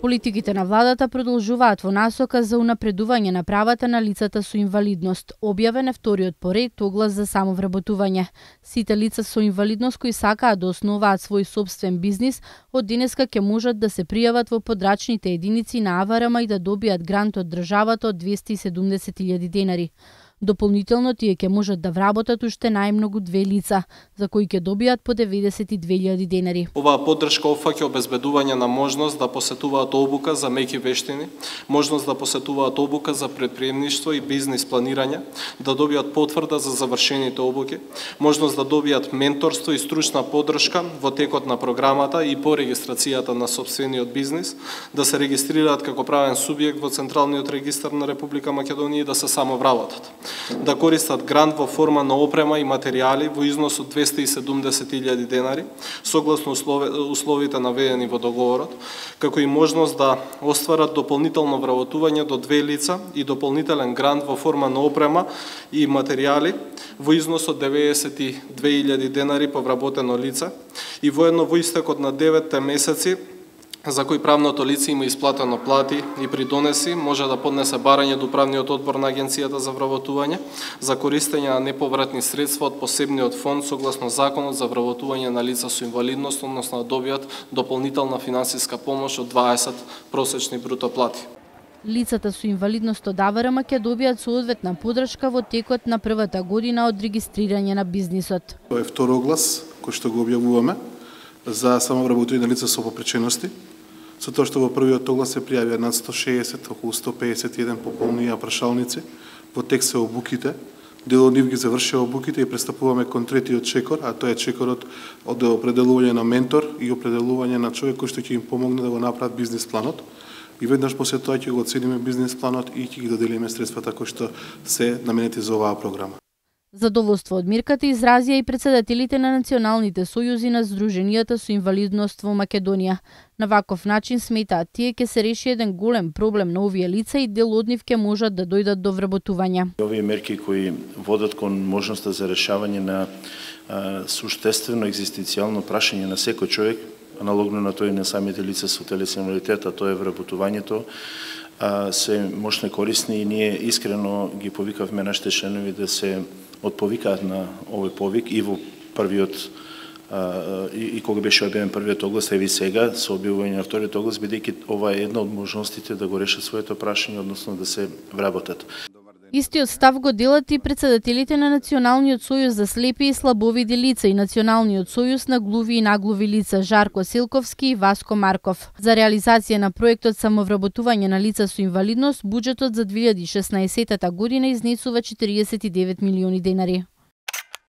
Политиките на владата продолжуваат во насока за унапредување на правата на лицата со инвалидност. Објавен е вториот поред оглас за самовработување. Сите лица со инвалидност кои сакаат да основаат свој собствен бизнис, од денеска ќе можат да се пријават во подрачните единици на АВРМ и да добијат грант од државата од 270.000 денари. Дополнително тие ќе можат да вработат уште најмногу 2 лица, за кои ќе добијат по 92.000 денари. Оваа поддршка опфаќа обезбедување на можност да посетуваат обука за меки вештини, можност да посетуваат обука за претприемништво и бизнис планирање, да добијат потврда за завршените обуки, можност да добијат менторство и стручна поддршка во текот на програмата и по регистрацијата на сопствениот бизнис, да се регистрираат како правен субјект во Централниот регистар на Република Македонија и да се самовработат, да користат грант во форма на опрема и материјали во износ од 270.000 денари, согласно условите наведени во договорот, како и можност да остварат дополнително вработување до 2 лица и дополнителен грант во форма на опрема и материјали во износ од 92.000 денари по вработено лице и воедно во истекот на 9 месеци за кои правното лице има исплатено плати и придонеси, може да поднесе барање до управниот одбор на Агенцијата за вработување за користење на неповратни средства од посебниот фонд согласно Законот за вработување на лица со инвалидност, односно да добијат дополнителна финансиска помош од 20 просечни бруто плати. Лицата со инвалидност од АВРМ ќе добијат соодветна поддршка во текот на првата година од регистрирање на бизнисот. Тоа е втор оглас кој што го објавуваме за самовработување на лица со попречености. Со тоа што во првиот оглас се пријавија над 160, околу 151 пополнија прашалници, во тек се обуките, дел од нив ги завршија обуките и пристапуваме кон третиот чекор, а тоа е чекорот од определување на ментор и определување на човек кој што ќе им помогне да го направат бизнис планот. И веднаш после тоа ќе го оцениме бизнис планот и ќе ги доделиме средствата кои што се наменети за оваа програма. Задоволство од мерката изразија и председателите на националните сојузи на Сдруженијата со инвалидност во Македонија. На ваков начин сметаат тие ќе се реши еден голем проблем на овие лица и дел од нив ќе можат да дојдат до вработување. Овие мерки кои водат кон можноста за решавање на суштествено екзистенцијално прашање на секој човек, аналогно на тој на самите лица со телесен инвалидитет, а тоа е вработувањето, се мощно корисни и ние искрено ги повикавме нашите членови да се отповикаат на овој повик и во првиот и кога беше објавен првиот оглас, и сега со објавување на вториот оглас, бидејќи ова е една од можностите да го решат своето прашање, односно да се вработат. Истиот став го делат и председателите на Националниот сојуз за слепи и слабовиди лица и Националниот сојуз на глуви и наглуви лица Жарко Силковски и Васко Марков. За реализација на проектот самовработување на лица со инвалидност, буџетот за 2016 година изнесува 49 милиони денари.